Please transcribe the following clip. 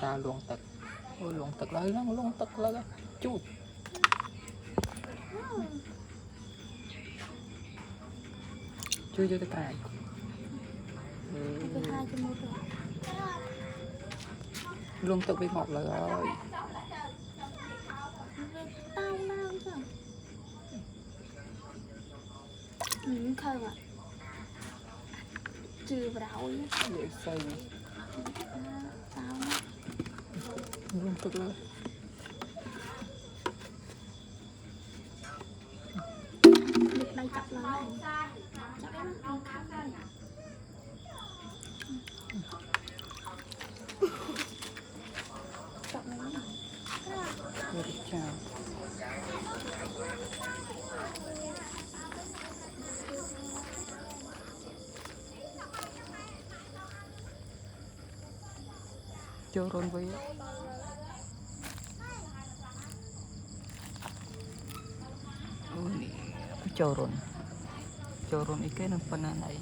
cái đà luồng tật, ôi luồng tật lấy nó luồng tật lấy chút chui cho cái cài luồng tật bị mọc rồi tao nào chứ khơi mà chưa vào để xây tao luồng tật lấy được đây chặt lại chặt nó chặt nó chào cho rôn với cho rôn cái nó phần này